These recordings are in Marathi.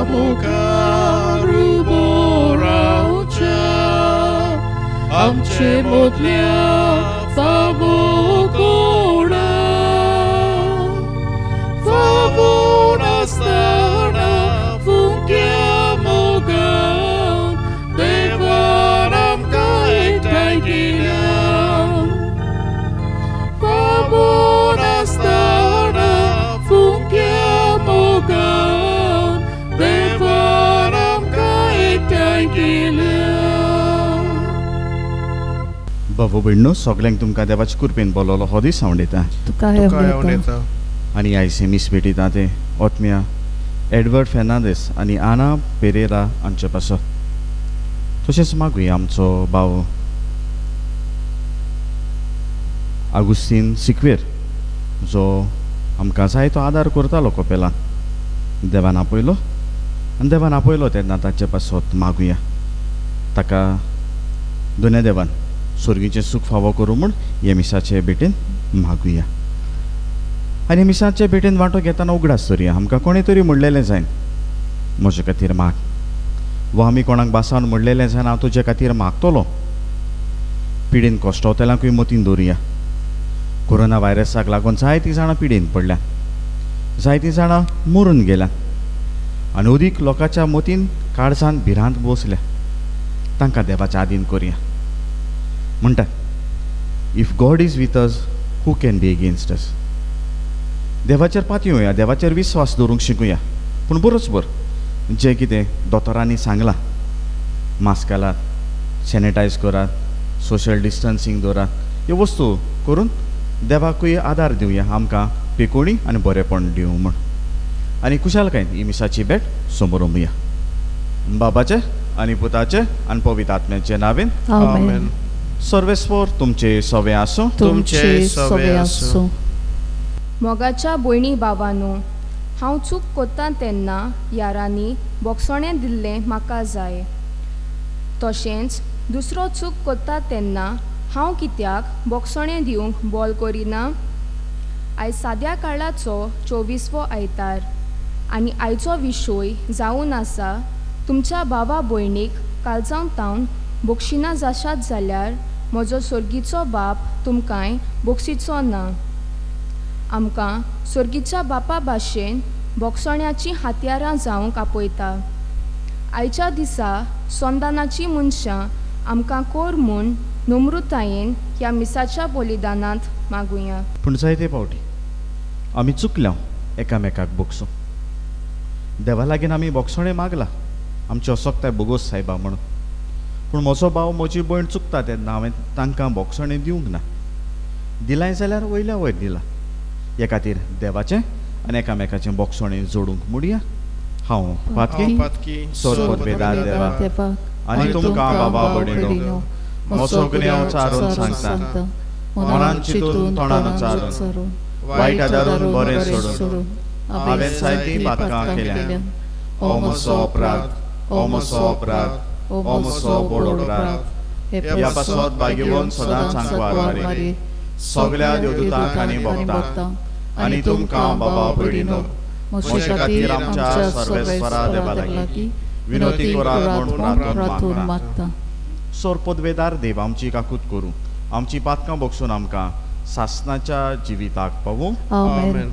मुखार उबो रावच्या आमचे मोदल्या फावो कोणा फावो नासतना फुंक्या मोगान देवान आमकां एकठांय केल्या फावो नासतना फुंक्या मोगान देवान आमकां एकठांय केल्या. बाबू भयणो, सगल्यांक तुमकां देवाचे कृपेन बोललो हो दीस हांव उडयतां. तुका येता आनी आयचे मीस भेटयता ते ओतम्या एडवर्ड फेर्नांदीस आनी आना पेरेरा हांचे पासत. तशेंच मागुया आमचो भाव आगुस्तीन सिक्वेर, जो आमकां जायतो आदार करतालो कपेलान. देवान आपयलो आनी देवान आपयलो तेन्ना ताचे पासत मागुया ताका दोनूय देवान स्वर्गीचें सूख फावो करूं म्हूण हे मिसाचे भेटेन मागुया. आनी मिसाचे भेटेन वांटो घेतना उगडास करुया. आमकां कोणें तरी म्हणलेलें जायन म्हजे खातीर माग, वा आमी कोणाक बासावन म्हणलेलें जायन हांव तुजे खातीर मागतलो. पिडेन कॉस्टोतेलांकूय मतीन दवरुया. कोरोना व्हायरसाक लागून जायतीं जाणां पिडेन पडल्या, जायतीं जाणां मरून गेल्यात आनी अदीक लोकांच्या मतीन काळजान भिरांत बसल्या. तांकां देवाच्या आदीन करुया. म्हणटा, if God is with us who can be against us. देवाचेर पातयुया, देवाचेर विस्वास दवरूंक शिकुया. पूण बरोच जें कितें दोतोरांनी सांगलां, मास्क घालात, सॅनिटायज करात, सोशल डिस्टन्सींग दवरात, ह्यो वस्तू करून देवाकूय आदार दिवया, आमकां पिकोवणी आनी बरेपण दिवं म्हूण. आनी कुशालकायेन ही मिसाची भेट समोर उमया. बाबाचे आनी पुताचे आनी पवित्र आत्म्याचे नांवेन आमेन. सर्वेस्वर तुमचे सवे आसूं. तुमचे सवे आसूं. मोगाच्या भयणी भावांनो, हांव चूक कोत्तां तेन्ना यारांनी बोगसोणें दिल्लें म्हाका जाय. तशेंच दुसरो चूक कोत्ता तेन्ना हांव कित्याक बोगसोणें दिवंक बोल करिना? आयज साद्या काळाचो 24वो आयतार आनी आयचो विशय जावन आसा तुमच्या भावा भयणीक काळजावन तावन बोगशिना जाशात जाल्यार म्हजो स्वर्गीचो बाप तुमकांय बोगसीचो ना. आमकां स्वर्गीच्या बापा भाशेन बोगसोण्याची हातयारां जावंक आपयता. आयच्या दिसा संदानाची मनशां आमकां कोर म्हूण नम्रतायेन ह्या मिसाच्या बलिदानांत मागुया. पूण जायते फावटी आमी चुकल्या एकामेकाक बोगसूं. देवा लागीं आमी बोगसोणें मागलां आमची असोकताय बोगोस सायबा म्हणून. पूण म्हजो भाव म्हजी भयण चुकता तेन्ना हांवें तांकां बोगसोणें दिवंक ना. दिलाय जाल्यार वयल्या वयर दिलां. हे खातीर देवाचें आनी एकामेकाचें बोगसोणें जोडूंक म्हणुया. हांव पातकी सोरपदवेदार देवा आनी तुमकां बाबा भयणीनो, म्हजो गुन्यांव चारून सांगता, मनान चिंतून तोंडान चारून वायट आदारून बरें सोडून हांवें जायतीं पातकां केल्यां. हो म्हजो अपराध, हो म्हजो अपराध, हो म्हजो व्हड अपराध. ह्या पासत भाग्यवन सदांच सांगवार मारी सगल्या देवदूतांक आनी भक्तांक आनी तुमकां बाबा भयणीनो, म्हजे खातीर आमच्या सर्वेस्वरा देवा लागीं विनोती करात म्हूण प्रार्थना मागता. सोरपदवेदार देव, आमची काकूत करूं, आमची पातकां बोगसून आमकां सासणाच्या जिविताक पावूं. आमेन.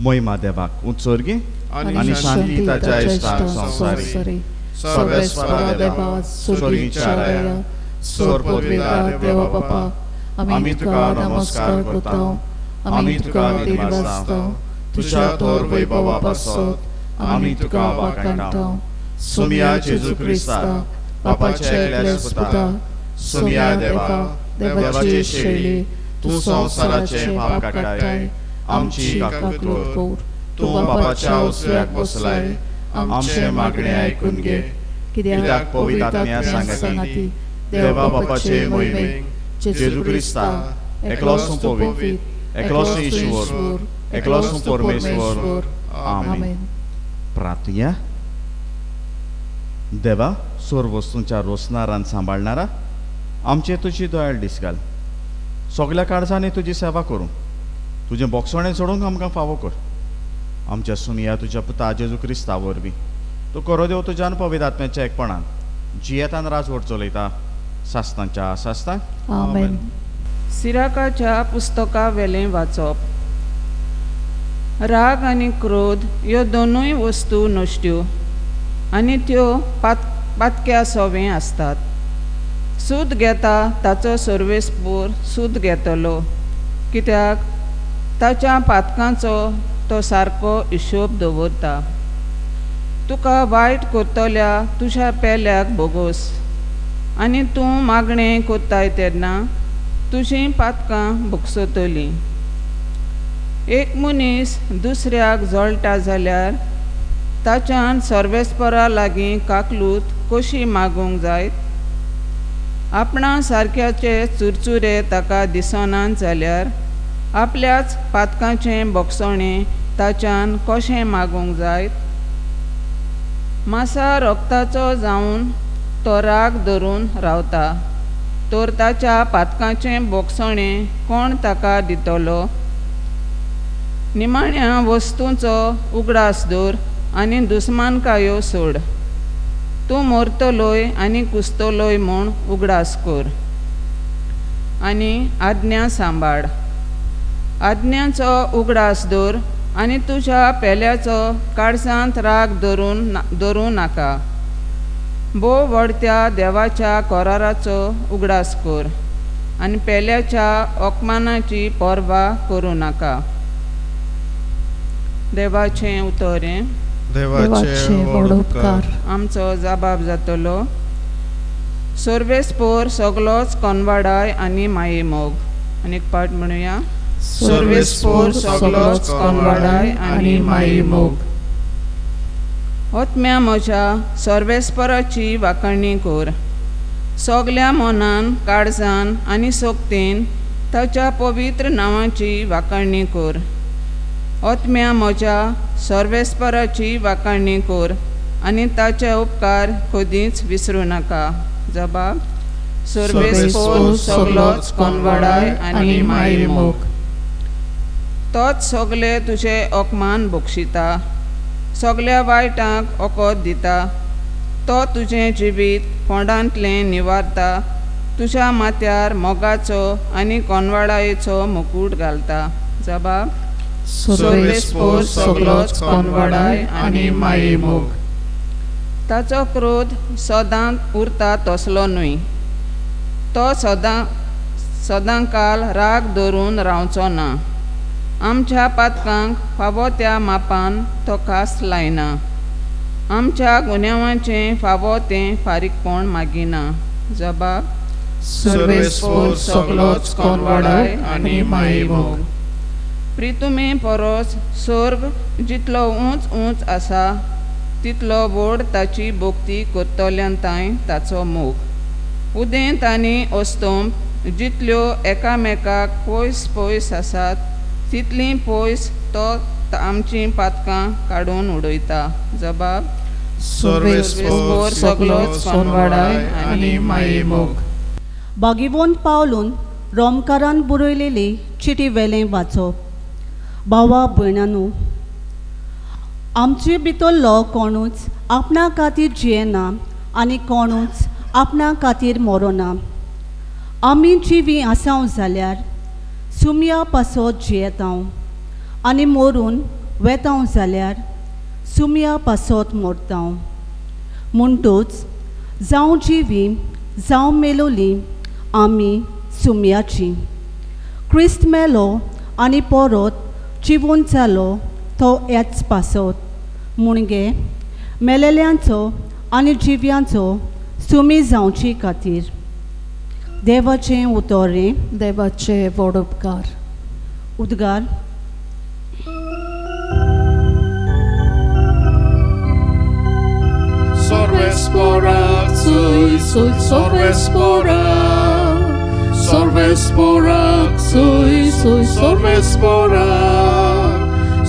महिमा देवाक उत्सर्गी आनी शांती ताच्या इश्टाक संवसारी. सर्वेस्वरा देवा, स्वर्गीच्या राया, सोरपदवेदार देवा बापा, आमी तुका नमस्कार करता आमी तुका दिवसताव तुझ्या थोर वैभवा पासत आमी तुका वाखाणटाव सुमिया जेजू क्रिस्ता बापाच्या एकल्याच पुता सुमिया देवा देवाची शेळी तू संसाराचे पाप काडटाय आमची काकूत कोर तू बापाच्या उजव्याक बसलाय आमचे मागणे ऐकून घे कित्याक पवित्र आत्म्या सांगती देवा बापाचे मोहिमेक जेजू क्रिस्ता एकलोसो पवित्र एकलोसो ईश्वर एकलोसो परमेश्वर आमेन. प्रार्थया. देवा सर्व वस्तूंच्या रोसणारान सांबाळणारा आमचे तुजी दयाळ दीस घाल. सगळ्या काळजांनी तुजी सेवा करूं तुजें बोगसणें सोडूंक आमकां फावो कर. आमच्या सुमिया तुज्या पुता जेजू क्रिस्ता वरवीं तूं करो देव तुज्यान पवित्र आत्म्याच्या एकपणान जियेतान राजवट चलयता सासतांच्या सासतांक. आमेन. सिराकाच्या पुस्तका वेलें वाचप. राग आनी क्रोध ह्यो दोनूय वस्तू नश्ट्यो आनी त्यो पातक्या सोवें आसतात. सूद घेता ताचो सर्वेस्पूर सूद घेतलो कित्याक ताच्या पातकांचो तो सारको हिशोब दवरता. तुका वायट कोत्तल्या तुज्या पेल्याक बोगोस आनी तूं मागणें कोत्ताय तेन्ना तुजीं पातकां भोगसतलीं. एक मनीस दुसऱ्याक जळटा जाल्यार ताच्यान सर्वेस्परा लागीं काकलूत कशी मागूंक जायत. आपणा सारक्याचे चुरचुरे ताका दिसनात जाल्यार आपल्याच पातकांचें बोगसणें ताच्यान कशें मागूंक जायत. मासा रोगताचो जावन तो राग धरून रावता तर ताच्या पातकांचें बोगसणें कोण ताका दितलो. निमाण्या वस्तूंचो उगडास दवर आनी दुस्मानकायो सोड. तूं मरतलोय आनी कुसतलोय म्हूण उगडास कर आनी आज्ञा सांबाळ. आज्ञांचो उगडास दवर आनी तुज्या पेल्याचो काळजांत राग धरूं नाका. भोव व्हडत्या देवाच्या कोराराचो उगडास कर आनी पेल्याच्या ओकमानाची पर्वा करूं नाका. देवाचें उतोरें. देवाचे व्हड उपकार. आमचो जबाब जातलो. सर्वेस्पोर सगलोच कोनवाडाय आनी माये मोग. आनी एक पाठ म्हणुया. सर्वेस्पोर सगलोच कोनवाडाय आनी माये मोग. ओतम्या म्हज्या सर्वेस्पराची वाखणी कर. सगल्या मनान काळजान आनी सोक्तेन ताच्या पवित्र नांवाची वाखणी कर. ओतम्या म्हज्या सर्वेस्पराची वाखणी कर आनी ताचे उपकार कधीच विसरूं नाका. जबाब. सर्वेस्पोर सगलोच कोनवाडाय आनी माये मोग. तोच सगले तुजे ओकमान भोगशिता सगल्या वायटांक ओकोत दिता. तो तुजें जिवीत कोंडांतलें निवारता. तुज्या माथ्यार मोगाचो आनी कोनवाडायेचो मुकूट घालता. जबाब. सर्वेस्पोर सगलोच कोनवाडाय आनी माये मोग. ताचो क्रोध सदांच उरता तसलो न्हय. तो सदांकाल राग धरून रावचो ना. आमच्या पातकांक फावो त्या मापान तो कास लायना. आमच्या गुन्यांवाचें फावो तें फारीकपण मागिना. जबाब. सर्वेस्पोर सगलोच कोनवाडाय आनी माये मोग. प्रितुमे परोस स्वर्ग जितलो उंच उंच आसा तितलो व्हड ताची भोक्ती करतल्यांताय ताचो मोग. उदेंत आनी ओस्तोंब जितल्यो एकामेकाक पयस पयस आसात तितलीं पयस तो आमची पातकां काडून उडयता. जबाब. सर्वेस्पोर सगलोच कोनवाडाय आनी माये मोग. बागिवोन पावलून रोमकारान बरयलेली चिटी वेलें वाचप. भावा भयणांनो, आमचे भितरलो कोणूच आपणा खातीर जियेना आनी कोणूच आपणा खातीर मरोना. आमी जिवी आसांव जाल्यार सुमया पासत जियेतांव आनी मरून वेतांव जाल्यार सुमया पासत मरतांव. म्हणटूच जावं जिवी जावं मेलोली आमी सुमयाची. क्रिस्त मेलो आनी परत चिवून जालो तो हेच पासत मुणगे मेलेल्यांचो आनी जिव्यांचो सुमी जावची खातीर. देवाचें उतोरें. देवाचे व्हड उपकार. उद्गार. Sorvesporak, sui, sui, sorvesporak. Sorvesporak, sui, sui, sorvesporak.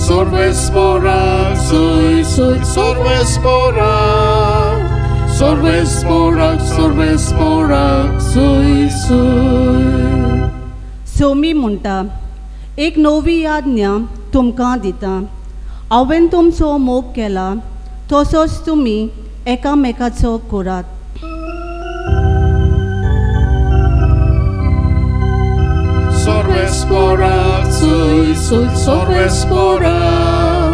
Sorvesporak, sui, sui, sorvesporak. Sorvesporak, sorvesporak, sui, sui. Somi म्हणटा एक नवी आज्ञा तुमकां दिता. हांवें तुमचो मोग केला तसोच तुमी एकामेकाचो करात. Sorvesporak, sui, sui, sorvesporak.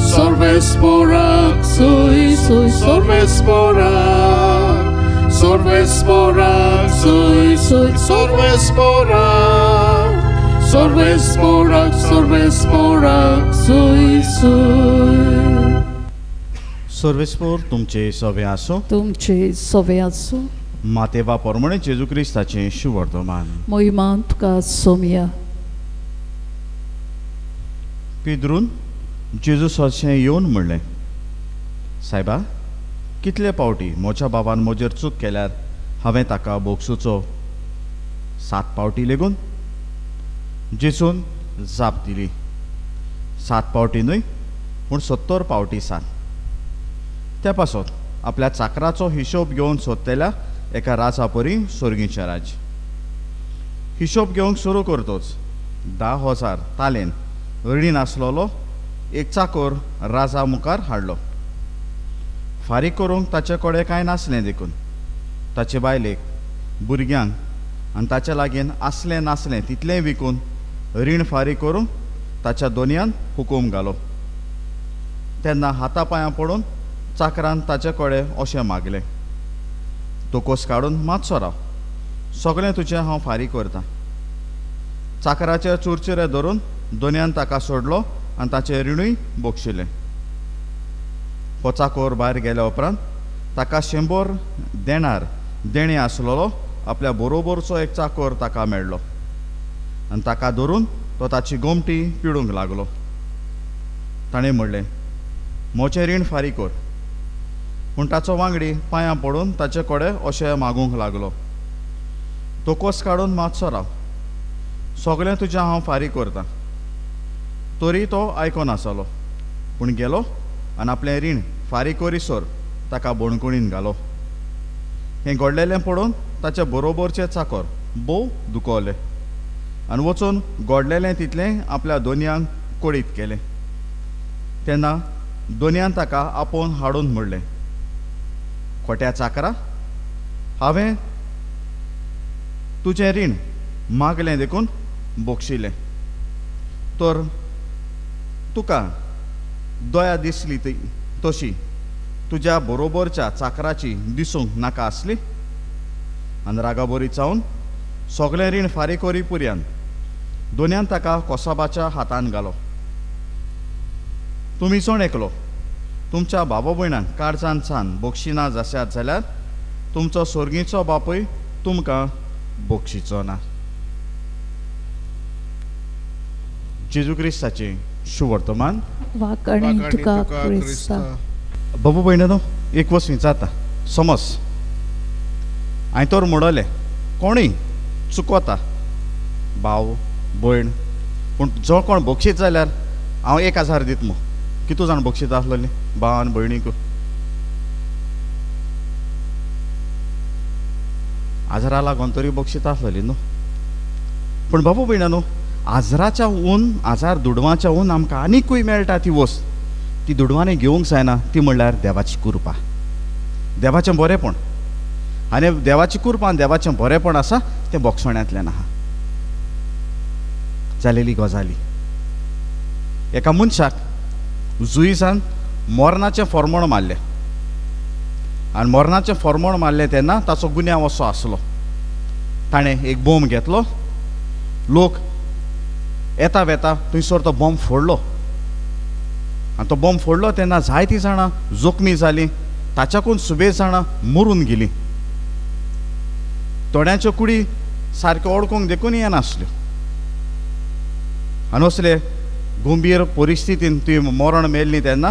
Sorvesporak, sui, sui, sorvesporak. Sorvesporak, sui, sui, sorvesporak. Sorvesporak, sorvesporak, sui, sui. सर्वेस्पोर तुमचे सवे आसो. तुमचे सवे आसूं. मातेवा पोरमणे जेजू क्रिस्ताचें शुवर्तमान. मोहिमान तुका सोमिया. पिद्रून जेजूस अशें येवन म्हणलें, सायबा कितले पावटी म्हज्या बाबान म्हजेर चूक केल्यार हांवें ताका बोगसूचो 7 पावटी लेगून. जेजून जाप दिली, 7 पावटी न्हय पूण 70 पावटी 7. त्या पासत आपल्या चाकराचो हिशोब घेवन सोदतेल्या एका राजा परी सोर्गीचें राज. हिशोब घेवंक सुरू करतोच 10,000 तालेन रीण आसलोलो एक चाकोर राजा मुखार हाडलो. फारीक करूंक ताचे कडेन कांय नासलें देखून. ताचे बायलेक, भुरग्यांक आनी ताचे लागीं आसलें नासलें तितलें विकून रीण फारीक करूंक ताच्या दोनयान हुकूम घालो. तेन्ना हाता पांयां पडून चाकरान ताचे कडेन अशें मागलें, तोकोस काडून मातसो राव, सगळें तुजें हांव फारीक करतां. चाकराचे चुरचुरे धरून दोनयान ताका सोडलो आनी ताचें रिणूय बोगशिलें. हो चाकोर भायर गेल्या उपरांत ताका 100 देणार देणे आसलोलो आपल्या बरोबरचो एक चाकोर ताका मेळ्ळो आनी ताका धरून तो ताची गोमटी पिडूंक लागलो. ताणें म्हणलें, म्हजें रीण फारीक कर. पूण ताचो वांगडी पांयां पडून ताचे कडेन अशें मागूंक लागलो, तोकोस काडून मातसो राव, सगळें तुजें हांव फारीक करतां. तरी तो आयकोनासलो पूण गेलो आनी आपलें रीण फारीक करीसर ताका बोणकुणीन घालो. हें घडलेलें पळोवन ताचे बरोबरचे चाकर बोव दुखवले आनी वचून घडलेलें तितलें आपल्या दोनयांक कोडीत केलें. तेन्ना दोनयान ताका आपोवन हाडून म्हणलें, खोट्या चाकरा, हांवें तुजें रीण मागलें देखून बोगशिलें, तर तुका दया दिसली तशी तुज्या बरोबरच्या चाकराची दिसूंक नाका आसली. आनी रागाबरी चावन सगळें रीण फारीक करी पर्यंत दोनयान ताका कोसाबाच्या हातान घालो. तुमी सोण एकलो तुमच्या बाबा भयणांक काळजान सान बोगशिना जाशात जाल्यार तुमचो सोर्गीचो बापूय तुमकां बोगशिचो ना. जेजू क्रिस्ताचें शुवर्तमान. वाकणी तुका क्रिस्ता. बाबू भयणानो, एक वस्त विचारता, समज हांवें तर म्हणलें कोणूय चुकवता, भाव भयण, पूण जो कोण बोगशीत जाल्यार हांव 1000 दित मो, कितू जाण बोगशीत आसलेलीं भावान भयणीक? आजरा लागून तरी बोगशीत आसलेलीं न्हू. पूण बाबू भयणानो, आजराच्या ऊन, आजार दुडवाच्या ऊन आमकां आनीकूय मेळटा ती वस्त, ती दुडवांनी घेवंक जायना, ती म्हणल्यार देवाची कृपा, देवाचें बरेंपण. आनी देवाची कृपा आनी देवाचें बरेंपण आसा तें बोगसोण्यांतल्यान आहा. जालेली गजाली, एका मनशाक जुईसान मोरनाचें फॉर्मण मारलें आनी मोरनाचें फॉर्मण मारलें तेन्ना ताचो गुन्यांव असो आसलो. ताणें एक बोंब घेतलो, लोक येता वेता थंयसर तो बॉम्ब फोडलो आनी तो बॉम्ब फोडलो तेन्ना जायतीं जाणां जखमी जालीं, ताच्याकून सुबेज जाणां मरून गेलीं. थोड्यांच्यो कुडी सारक्यो ओळखूंक देखून येनासल्यो. आनी असले गंभीर परिस्थितीन ती मरण मेल्ली तेन्ना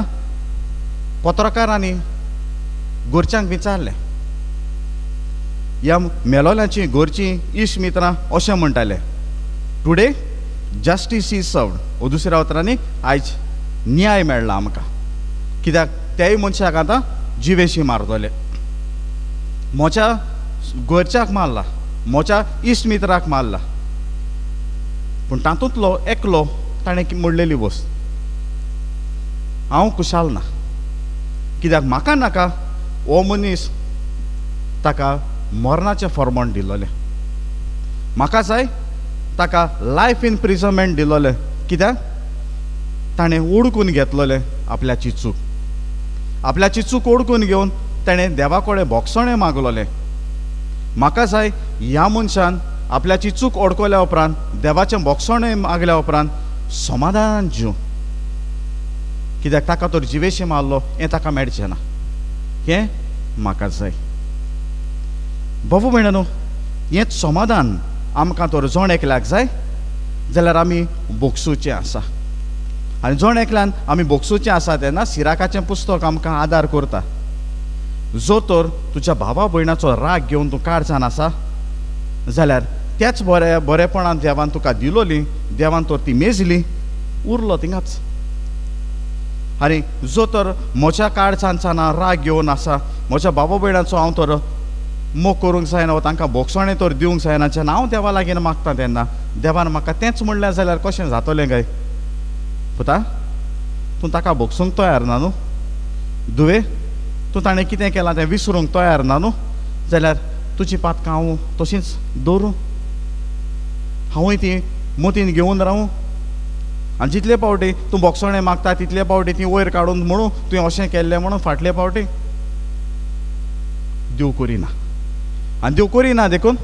पत्रकारांनी घरच्यांक विचारलें. ह्या मेलोल्यांची घरचीं इश्ट मित्रां अशें म्हणटाले, टुडे जस्टीस इज सर्वड. वो दुसऱ्या उतरांनी आयज न्याय मेळ्ळा आमकां, कित्याक त्याय मनशाक आतां जिवेशी मारतले. म्हज्या घरच्याक मारला, म्हज्या इश्ट मित्राक मारला, पूण तातूंतलो एकलो ताणें म्हणलेली वस्त, हांव कुशाल ना, कित्याक म्हाका नाका हो मनीस ताका मरणाचें फर्मोण दिलोलें. म्हाका जाय ताका लायफ इन प्रिजनमेंट दिलोलें, कित्याक ताणें ओडकून घेतलोलें आपल्याची चूक. आपल्याची चूक ओडकून घेवन ताणें देवा कडेन बोगसणें मागलोलें. म्हाका जाय ह्या मनशान आपल्याची चूक ओडकोल्या उपरांत देवाचें बोगसणें मागल्या उपरांत समाधान जीव, कित्याक ताका तर जिवेशी मारलो हें ताका मेळचें ना. हें म्हाका जाय. बाबू भयणानो, हेंच समाधान आमकां तर जोण एकल्याक जाय जाल्यार आमी बोगसूचें आसा. आनी जोण एकल्यान आमी बोगसूचें आसा तेन्ना सिराकाचें पुस्तक आमकां आदार करता. जो तर तुज्या भावा भयणाचो राग घेवन तूं काळजान आसा जाल्यार त्याच बरेपणान देवान तुका दिलोली, देवान तर ती मेजली, उरलो थिंगाच. आनी जो तर म्हज्या काळजांचाना राग घेवन आसा, म्हज्या भावा भयणाचो हांव तर मोग करूंक जायना, वा तांकां बोगसणें तर दिवंक जायना, जेन्ना हांव देवा लागीं मागता तेन्ना देवान म्हाका तेंच म्हणलें जाल्यार कशें जातलें काय? पुता, तूं ताका बोगसूंक तयार ना न्हू? दुवे, तूं ताणें कितें केलां तें विसरूंक तयार ना न्हू? जाल्यार तुजी पातकां हांव तशींच दवरूं, हांवूय ती मतीन घेवन रावूं. आनी जितले पावटी तूं बोगसणें मागता तितले पावटी ती वयर काडून म्हणूं तुवें अशें केल्लें म्हणून फाटले पावटी देव करिना. आनी देव करिना देखून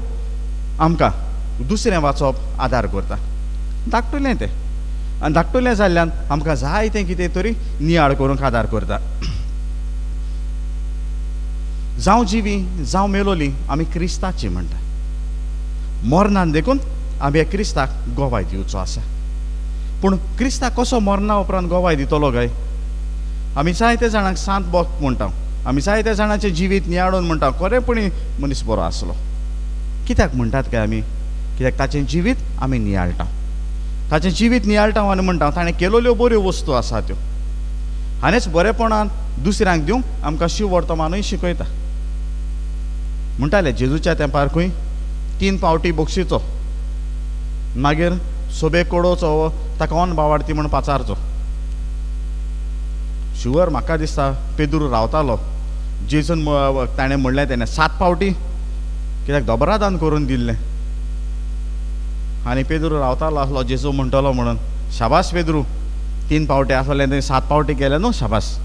आमकां दुसरें वाचप आदार करता. धाकटुलें तें, आनी धाकटुलें जाल्ल्यान आमकां जाय तें कितें तरी नियाळ करूंक आदार करता. जावं जिवी जावं मेलोली आमी क्रिस्ताची म्हणटा. मरणान देखून आमी ह्या क्रिस्ताक गोवाय दिवचो आसा. पूण क्रिस्ताक कसो मरणा उपरांत गोवाय दितलो काय? आमी जायते जाणांक सांत बोग म्हणटा, आमी जायत्या जाणांचें जिवीत नियाळून म्हणटा खरेपणी मनीस बरो आसलो. कित्याक म्हणटात काय आमी? कित्याक ताचें जिवीत आमी नियाळटा. ताचें जिवीत नियाळटा आनी म्हणटा ताणें केलोल्यो बऱ्यो वस्तू आसा त्यो, आनीच बरेपणान दुसऱ्यांक दिवंक आमकां शिव वर्तमानूय शिकयता. म्हणटाले जेजूच्या तेंपार खंय 3 पावटी बक्षिचो, मागीर सोबेक कोडोवचो, ताका ओन बावाडती म्हण पाचारचो. शुवर म्हाका दिसता पेदूर रावतालो. जेजून ताणें म्हणलें तेणें 7 पावटी कित्याक दोबरादान करून दिल्लें. आनी पेदूर रावतालो आसलो जेजू म्हणटलो म्हणून, शाबास पेदरू, 3 पावटी आसलें थंय 7 पावटी केलें न्हू, शाबास.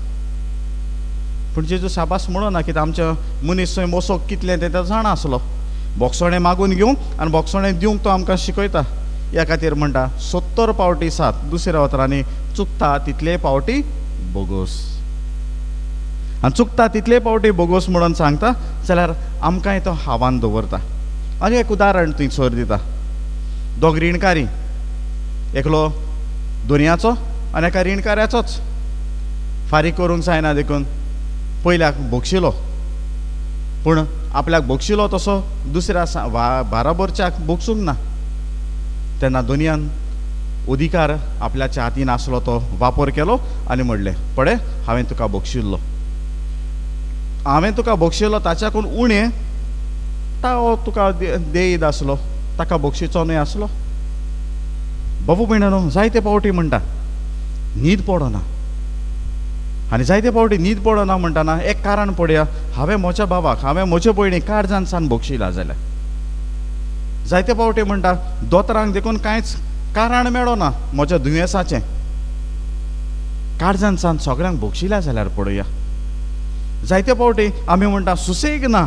पूण जेजू शाबास म्हणूना, कित्याक आमच्या मनीस थंय बसोंक कितलें तें जाणा आसलो. बोगसणें मागून घेवंक आनी बोगसणें दिवंक तो आमकां शिकयता. ह्या खातीर म्हणटा 70 पावटी 7, दुसऱ्या उतरांनी चुकता तितले पावटी बोगोस. आनी चुकता तितले पावटी बोगोस म्हणून सांगता जाल्यार आमकांय तो हावान दवरता. आनी एक उदाहरण थंयसर दिता. दोग रिणकारी, एकलो दोनयाचो आनी एका रिणकाऱ्याचोच. फारीक करूंक जायना देखून पयल्याक बोगशिलो, पूण आपल्याक बोगशिलो तसो दुसऱ्या बाराबरच्याक बोगसूंक ना. तेन्ना दोनयान अधिकार आपल्याच्या हातीन आसलो तो वापर केलो आनी म्हणलें, पळय हांवें तुका बोगशिल्लो, हांवें तुका बोगशिल्लो ताच्याकून उणें तुका देयद आसलो, ताका बोगशिचो न्हय आसलो. बाबू भयणानो, जायते पावटी म्हणटा न्हीद पडना. आनी जायते पावटी न्हीद पडना म्हणटाना एक कारण पळया, हांवें म्हज्या बाबाक, हांवें म्हज्या भयणीक काळजान सान बोगशिला जाल्यार. जायते पावटी म्हणटा दोतरांक देखून कांयच कारण मेळना म्हज्या दुयेंसाचें, काळजान सान सगळ्यांक बोगशिल्या जाल्यार पळया. जायते पावटी आमी म्हणटा सुसेग ना,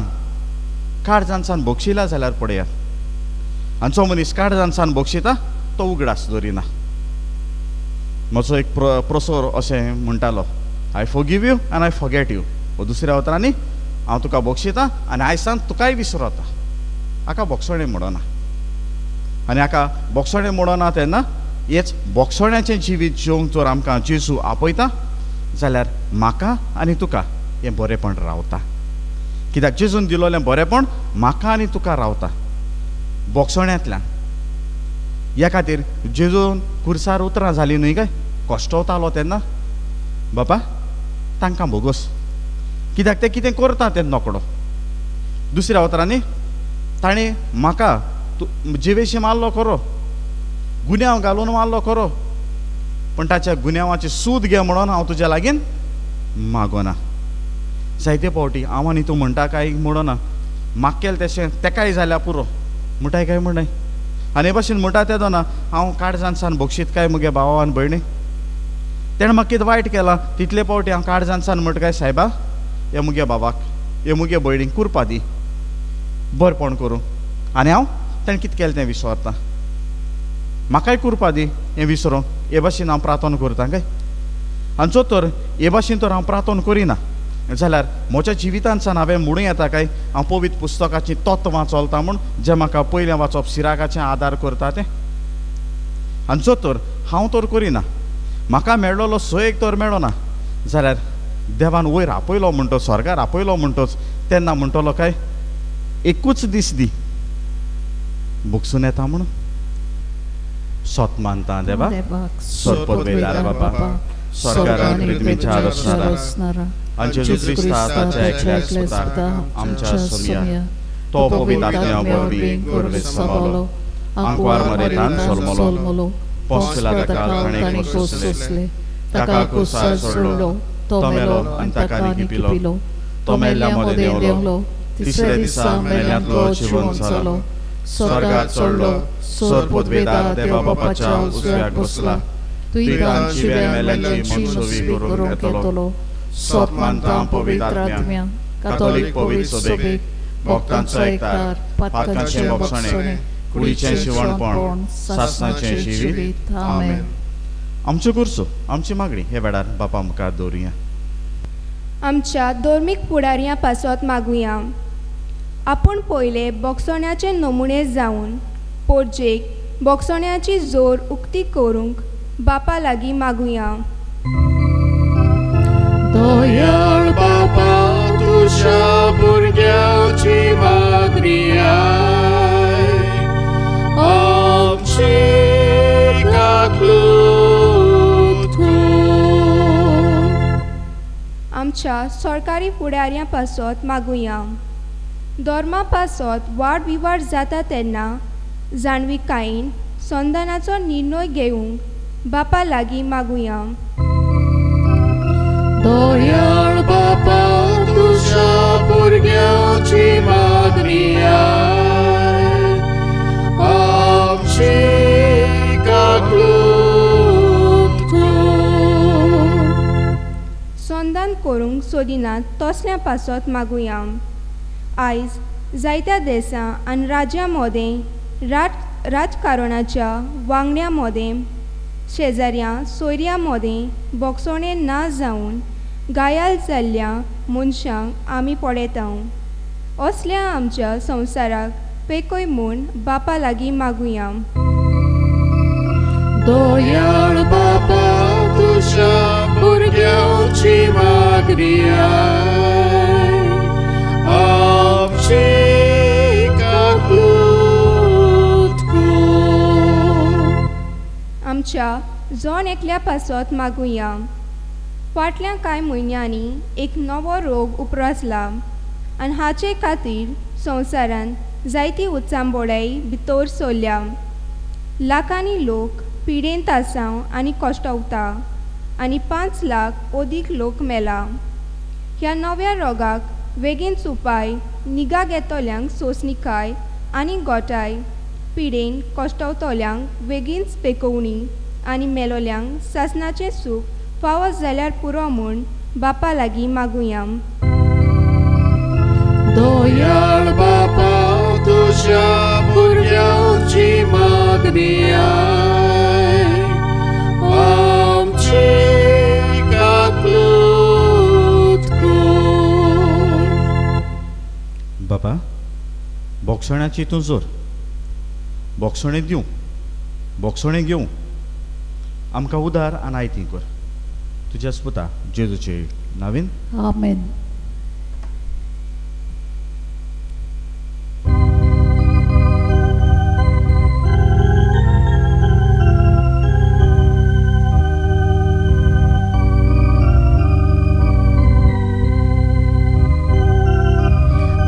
काळजान सान बोगशिल्या जाल्यार पळया. आनी जो मनीस काळजान सान बोगशिता तो उगडास दवरिना. म्हजो एक प्रोसोर अशें म्हणटालो, I forgive you end I forget you. दुसऱ्या उतरांनी हांव तुका बक्षितां आनी आयसान तुकाय विसरता. हाका बोगसोणें म्हणना. आनी हाका बोगसोणें म्हणना तेन्ना हेच बोगसोण्याचें जिवीत जिवंक जर आमकां जेजू आपयता जाल्यार म्हाका आनी तुका हें बरेंपण रावता. कित्याक जेजून दिलोलें बरेंपण म्हाका आनी तुका रावता बोगसोण्यांतल्यान. ह्या खातीर जेजून कुर्सार उतरां जालीं न्हय काय, कोश्टवतालो तेन्ना बाबा तांकां बोगोस, कित्याक ते कितें करता तें नोकडो. दुसऱ्या उतरांनी ताणें म्हाका जिवेशी मारलो खरो, गुन्यांव घालून मारलो खरो, पण ताच्या गुन्यांवाची सूद घे म्हणून हांव तुज्या लागीं मागोना. जायते फावटी हांव आनी तूं म्हणटा काय म्हणना, म्हाका केलें तशें तेकाय जाल्यार पुरो म्हणटाय काय म्हणनाय. आनी हे भाशेन म्हणटा तेदो ना हांव काळजांसान बक्षीत काय मुगे भावा आनी भयणी, तेणें म्हाका कितें वायट केलां तितले फावटी हांव काळजांसान म्हणटा काय सायबा हे मुगे बाबाक हे मुगे भयणीक कुरपा दी बरेपण करूं. आनी हांव ताणें कितें केलें तें विसरता, म्हाकाय कुरपा दी हें विसरूंक. हे भाशेन हांव प्रार्थना करतां काय. आनी जो तर हे भाशेन तर हांव प्रार्थना करिना जाल्यार म्हज्या जिवितांतल्यान हांवें म्हणूं येता काय हांव पवित्र पुस्तकाची तत्वां चलता म्हूण जें म्हाका पयलें वाचप सिराकाचें आदार करता तें. आनी जो तर हांव तर करिना, म्हाका मेळ्ळलो सोयेक तर मेळना जाल्यार देवान वयर आपयलो म्हणटो, स्वर्गार आपयलो म्हणटोच तेन्ना म्हणटलो काय एकूच दीस दी बुकसून येता म्हणून. सोत मानता देवा सोदपदवेदार बाबा स्वर्गार पृथ्वीच्या रचणारा आनी जेजू क्रिस्ता ताच्या एकल्या सुता आमच्या सोम्या तो पवित्र आत्म्या वरवीं गोरवें सांबाळलो आंकवार मरेतान सोलमलो पोंसला ताका ताणें सोंसले ताका क्रुसार सोडलो तो मेलो आनी ताका न्ही पिलो तो मेल्ल्या मदें देंवलो तिसऱ्या दिसा मेल्ल्यांतलो जिवंत जालो स्वर्गात चडलो सोदपदवेदार देवा बापाच्या उजव्याक बसला तुयें जिव्या मेल्ल्यांची मनसुबी करून घेतलो सोत मानता पवित्र आत्म्या कातोलीक पवित्र सभेक भक्तांचो एकठार पातकांचें बोगसणें कुडीचें शिवणपण सासणाचें जिवीत आमेन. आमच्यो कुर्सो आमची मागणी हे वेळार बापा मुखार दवरुया. आमच्या धर्मीक फुडाऱ्यां पासत मागुया. आपूण पयले बोगसण्याचे नमुने जावन पोरजेक बोगसण्याची जोर उक्ती करूंक बापा लागीं मागुया. दयाळ बापा तुझ्या भुरग्याची मागणी आय, आमची काकूट कर. आमच्या सरकारी फुडाऱ्यां पासत मागुया. धर्मा पासत वाड विवाद जाता तेन्ना जाणविकायेन संधानाचो निर्णय घेवंक बापा लागीं मागुया. दयाळ बापा तुझ्या भुरग्याची मागणी आय, आमची काकूट कर. संधान करूंक सोदिनात तसल्या पासत मागुया. आयज जायत्या देशां आनी राज्यां मदें राजकारणाच्या वांगड्यां मदें शेजाऱ्यां सोयऱ्यां मदें बोगसणें ना जावन घायाल जाल्ल्या मनशांक आमी पळयता. असल्या आमच्या संवसाराक पेकय म्हूण बापा लागीं मागुया. दयाळ बापा तुझ्या भुरग्याची मागणी आय, आमची काकूट कर. आमच्या जण एकल्या पासत मागुया. फाटल्या कांय म्हयन्यांनी एक नवो रोग उप्रासला आनी हाचे खातीर संवसारांत जायती उचांबोळाय भितर सरल्या. लाखांनी लोक पिडेंत आसाव आनी कश्टावता आनी 5 लाख अदीक लोक मेला. ह्या नव्या रोगाक बेगीनच उपाय निगा घेतल्यांक सोंसणीकाय आनी गोठाय, पिडेन कश्टावतल्यांक बेगीनच पेकोवणी आनी मेलोल्यांक सासणाचें सूख फावो जाल्यार पुरो म्हूण बापा लागीं मागुया. दयाळ बापा तुझ्या भुरग्याची मागणी आय, आमची बापा बोक्षण्याची तूं जोर बोक्षणे दिवं बोक्षणे घेवं आमकां उदार आनी आयती कर तुज्या पुता जेजूचे नांवेन Amen.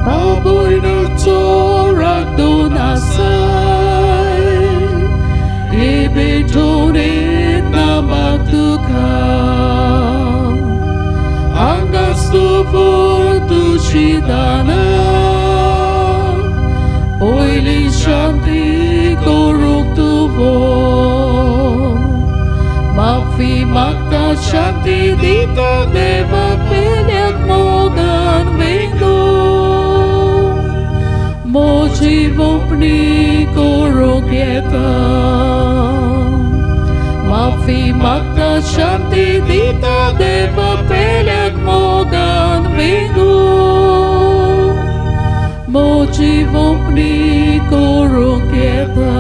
Baboy na torak donasay, ibitunit na magtukang, hanggang stupor tusidana, oili shanti koruk tuvo, mafi magta shanti dito deva pinyak mogan mingdo. Moji vopni korogyeta Mafi magta shanti dita deva pelyak mogan vingu Moji vopni korogyeta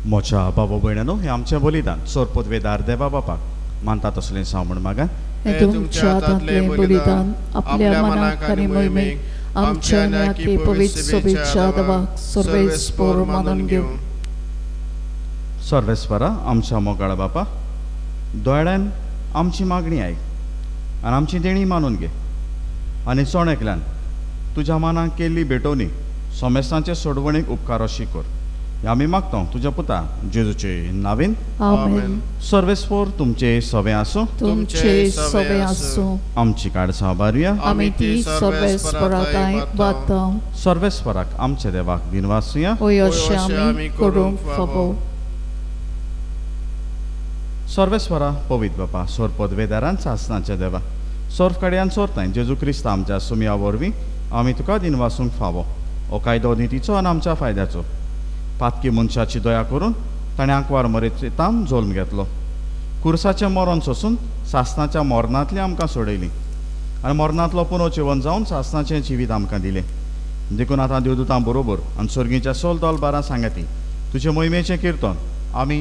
मोच्या बाबा भयणानो हे आमचें बलिदान सोर पदवेदार देवा बापाक मानता तसलें सावण मागान हे तुमच्या हातांतले बलिदान आपल्या मनाक आनी मोहिमेक आमच्या नाकी पवित्र सोबीच्या देवाक सर्वेस्पर मानून घेवं सर्वेस्परा आमच्या मोगाळ बापा दोळ्यान आमची मागणी आयक आनी आमची देणी मानून घे आनी चोणेकल्यान तुज्या मानाक केल्ली भेटोवणी सोमेस्तांचे सोडवणेक उपकार अशी कर हे आमी मागता तुज्या पुता जेजूचे नांवेन आमेन सर्वेस्पर तुमचे सवे आसूं तुमचे सवे आसूं आमची काडसां बारुया आमी ती सर्वेस्पराकाय बातां सर्वेस्पराक आमच्या देवाक दिनवासुया होय अशें आमी करूंक फावो सर्वेस्परा पवित्र बापा सोर पदवेदारान सासनाच्या देवा सोर कड्यान सोरताय जेजू क्रिस्त आमच्या सुमया वरवीं आमी तुका दिनवासूंक फावो हो कायदो नितीचो आनी आमच्या फायद्याचो पातकी मनशाची दया करून ताणें आंकवार मरेतान जल्म घेतलो कुर्साचें मरण सोसून सासनाच्या मरणांतली आमकां सोडयली आनी मरणांतलो पुनर्जीवन जावन सासनाचें जिवीत आमकां दिलें देखून आतां देवदूतां बरोबर आनी सर्गीच्या सोल दलबारां सांगाती तुजे मोहिमेचें किर्तन आमी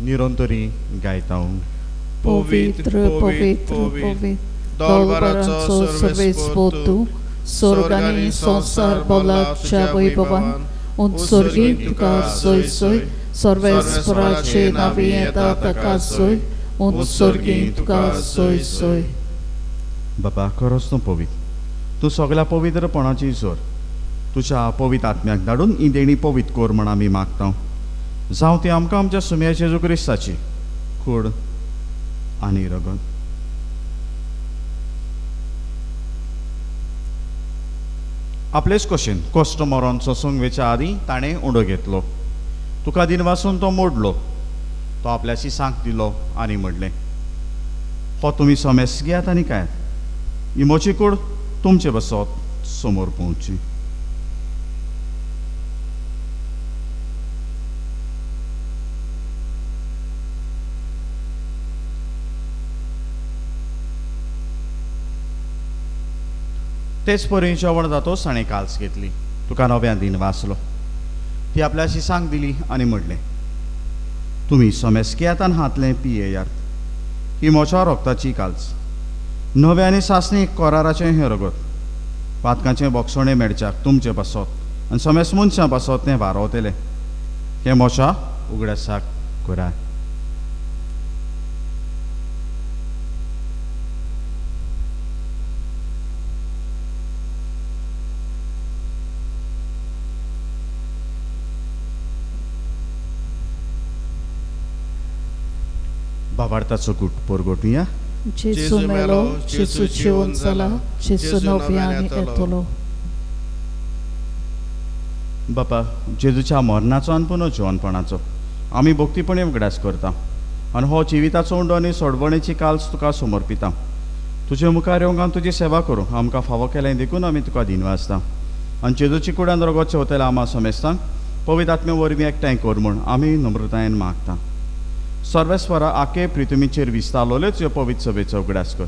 निरंतरी गायता पवित्र पवित्र पवित्र दलबरांचो सर्वेस्पर तूं स्वर्गांनी संसार बोलाच्या वैभवान उत्सर्गीत तुका सोय सोय सर्वेस्पराचे नांवी येता ताका सोय उत्सर्गीत तुका सोय सोय बापा खरोच तूं पवित्र तूं सगळ्या पवित्रपणाची जोर तुज्या पवित्र आत्म्याक धाडून ही देणी पवित्र कोर म्हण आमी मागता जावं ती आमकां आमच्या सुमया जेजू क्रिस्ताची कूड आनी रगत आपलेच कशेन कश्ट मरण सोसूंक वेच्या आदीं ताणें उंडो घेतलो तुका दिनवासून तो मोडलो तो आपल्याची सांग दिलो आनी म्हणलें हो तुमी सोमेस घेयात आनी काय ही म्हजी कूड तुमचे बसत समोर पोवची तेच परी जेवण जातोच ताणें काल्स घेतली तुका नव्यान दिन वाचलो ती आपल्याची सांग दिली आनी म्हणलें तुमी सोमेस्कियातान हातलें पियेयात ही मोच्या रोगताची काल्स नवे आनी सासणी कोराराचें हें रगत पातकांचें बोगसणें मेळच्याक तुमचें बसत आनी सोमेस मनशां बसत तें वारोवतलें हें मोच्या उगड्यासाक करात बाबार्थाचो गुट पोरगोटुया जेसू मेलो जेसू जिवन जाला जेसू नव्यान येतलो बापा जेजूच्या मरणाचो आनी पुनर्जीवनपणाचो आमी भक्तीपणे उगडास करता आनी हो जिविताचो उंडो आनी सोडवणेची काल्स तुका समर्पिता तुजे मुखार येवंक आनी तुजी सेवा करूं आमकां फावो केलें देखून आमी तुका दिनवासता आनी जेजूची कुड्यान रगत चेवतले आमा समेस्तांक पवित्र आत्मे वरवीं एकठांय कर म्हूण आमी नम्रतायेन मागता सर्वेस्वरा आखे प्रितुमीचेर विस्तारलोलेच ह्यो पवित्र सभेचो उगडास कर.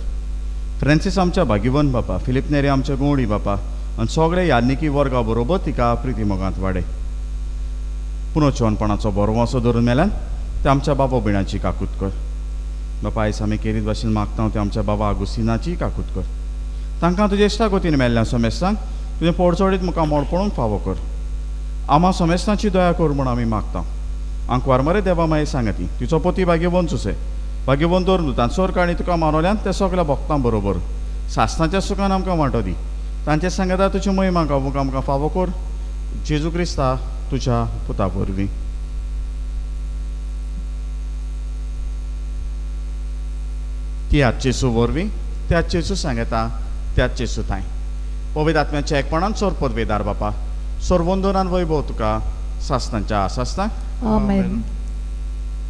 फ्रांसीस आमच्या भाग्यवन बापा, फिलिप नेरे आमच्या गोवडी बापा आनी सगळे यान्निकी वर्गा बरोबर तिका प्रिती मोगांत वाडय. पुनोचवणपणाचो बरो वासो धरून मेल्यान ते आमच्या बाबा बिणाची काकूत कर. बापा आयज आमी केरीत भाशेन मागता ते आमच्या बाबा आगुस्तिनाची काकूत कर. तांकां तुजे इश्टा कोतीन मेल्ल्या समेस्तांक तुजें पोडचोडीत मुखार मोडपणूक फावो कर. आमा समेस्तांची दया कर म्हूण आमी मागता. आंकवार मरे देवा माये सांगाती तिचो पोती भाग्यवन सुसे भाग्यवन दवर न्हू तांचो काणी तुका मारोल्यान ते सगल्या भक्तां बरोबर सासणाच्या सुखान आमकां वांटो दी. तांचे सांगता तुजी महिमा आमकां फावो कर. जेजू क्रिस्ता तुज्या पुता वरवीं. ती आजचेसू वरवीं ते आजचेसू सांगता ते आजचेसू थाय. पवित्र आत्म्याच्या एकपणान सोर पदवेदार बापा सोर वंदनान वैभव तुका सासणांच्या सासणाक. Amen.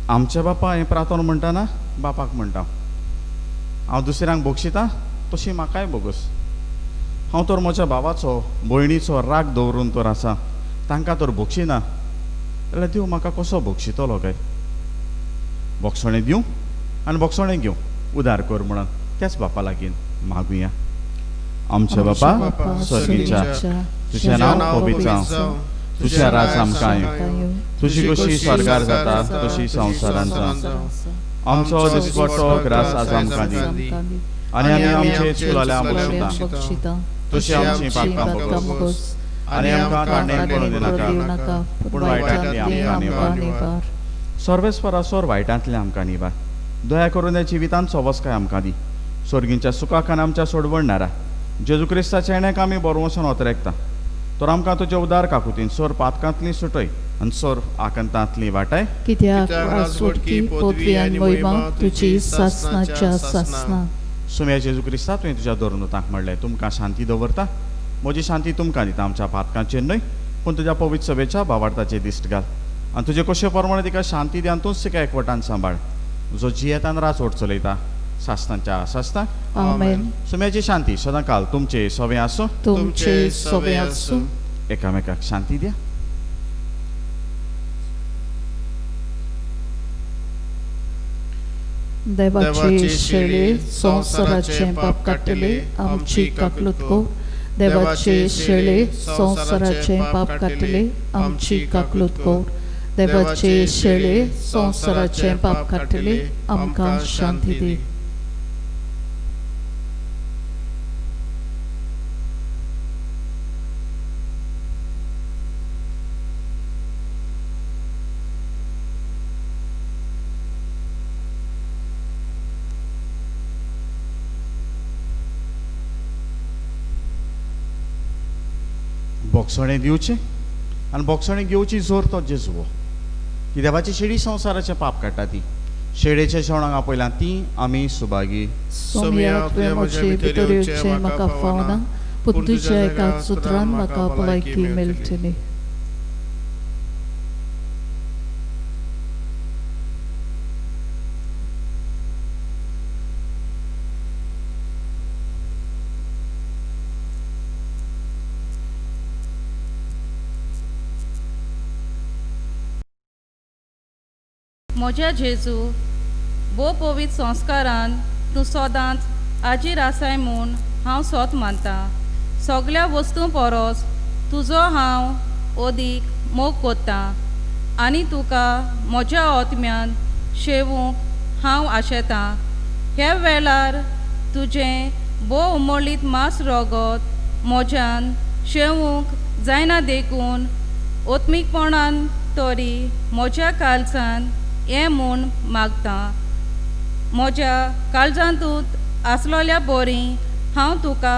आमचे बापा हें प्रार्थना म्हणटाना बापाक म्हणटा. हांव दुसऱ्यांक बोगशिता तशी म्हाकाय बोगस. हांव तर म्हज्या भावाचो भयणीचो राग दवरून तर आसा तांकां तर बोगशिना जाल्यार देव म्हाका कसो बोगशितलो काय. बोगसणें दिवं आनी बोगसणें घेवं उदार कर म्हणून त्याच बापा लागीं मागुया. आमचे बापा स्वर्गीच्या तुजें नांव पवित्र जावं. तुजें राज आमकां येवं. तुजी कशी स्वर्गार जाता तशी संवसारांत जावं. आमचो दिसपट्टो ग्रास आज आमकां दी आनी आमी आमचे चुकलेल्या बक्षिता तशी आमची पापां बोगस आनी आमकां काडणेंत पडूं दिनाका पूण वायटांतली आमकां निवार. सर्वेस्परा सोर वायटांतले आमकां निवार. दया करून ह्या जिवितांत सवस्काय आमकां दी. स्वर्गींच्या सुखाक आनी आमच्या सोडवणणारा जेजू क्रिस्ताच्या येण्याक आमी बरो वचून ओतरेकता. तर आमकां तुजे उदार काकुतीन सोर पातकांतली सुटय आनी सोर आकंतांतली वाटाय. कित्याक आसवडकी पदवी आनी महिमा तुजी सासणाच्या सासणा. सुम्या जेजू क्रिस्ता तुवें तुज्या दोरनुतांक म्हणलें तुमकां शांती दवरता. म्हजी शांती तुमकां दिता. आमच्या पातकांचेर न्हय पूण तुज्या पवित्र सभेच्या भावार्थाचेर दिश्ट घाल आनी तुजे कशे प्रमाणे तिका शांती दी आनी तूंच तिका एकवटान सांबाळ. जो जियेतान रास ओट चलयता सासणांच्या सासणाक. Amen. सुम्याची शांती सदांकाल तुमचे सवे आसूं. तुमचे सवे आसूं. एकामेकाक शांती द्या. देवाचे शेळे संवसाराचे पाप काडटले आमची काकलूत को. देवाचे शेळे संवसाराचे पाप काडटले आमची काकलूत को. देवाचे शेळे संवसाराचे पाप काडटले आमकां शांती दी. बोगसणें दिवचें आनी बोगसणें घेवची जोर तो जेजुओ. की देवाची शेळी संवसाराचें पाप काडटा ती. शेळेच्या जेवणाक आपयलां ती आमी सुभागी. सोम्या तुवें म्हजे भितर येवचें म्हाका फावना पूण तुज्या एका सुत्रान म्हाका भलायकी मेळटली. म्हज्या जेजू बो पवित्र संस्कारान तूं सदांच आजीर आसाय म्हूण हांव सोत मानतां. सगळ्या वस्तू परस तुजो हांव अदीक मोग कोत्तां आनी तुका म्हज्या आत्म्यान शेवूंक हांव आशेतां. ह्या वेळार तुजें बो उमळीत मास रगत म्हज्यान शेवूंक जायना देखून ओत्मीकपणान तरी म्हज्या काळजान हें म्हूण मागतां. म्हज्या काळजांतूत आसलोल्या बोरी हांव तुका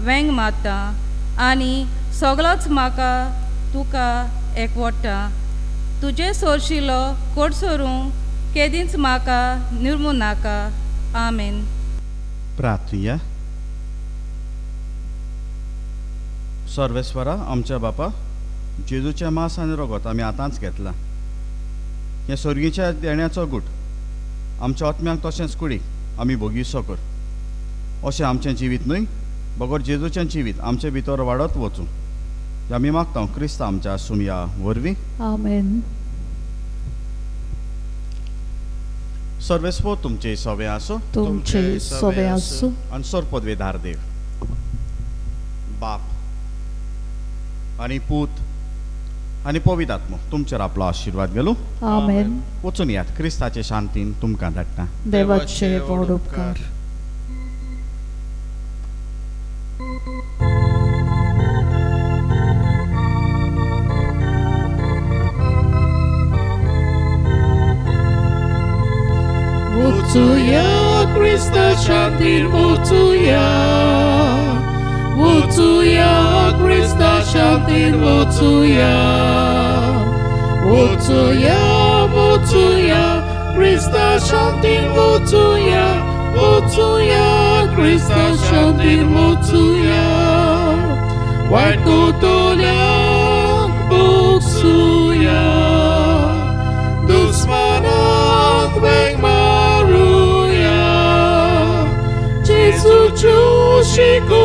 वेंग मारतां आनी सगळोच म्हाका तुका एकवटा. तुजे सोरशिलो कोड सोरूंक केदींच म्हाका निर्मू नाका. आमेन. प्रार्थया. सर्वेस्वरा आमच्या बापा जेजूचें मांस आनी रगत आमी आतांच घेतलां. हे स्वर्गीच्या देण्याचो गूट आमच्या आत्म्यांक तशेंच कुडीक आमी भोगिसो कर. अशें आमचें जिवीत न्हय बगर जेजूचें जिवीत आमचे भितर वाडत वचूं हें आमी मागता क्रिस्त आमच्या सुमया वरवीं. Amen. सर्वेस्व तुमचे सवे आसो तुमचे सवे आसूं आणि सर पदवेदार देव बाप आणि पूत आणि पवित्र आत्मो तुमचेर आपलो आशीर्वाद गेलो आमेन वचून यात क्रिस्ताचे शांतीन तुमकां धाडटा देवाचे व्हड उपकार Wotuja, Krista Shantin, Wotuja. Wotuja, Krista Shantin, Wotuja. Wotuja, Wotuja, Krista Shantin, Wotuja. Wotuja, Krista Shantin, Wotuja. White Kotoliak, Buksuja. Dusmanak, Beng Maruja. Jesu Chushiko.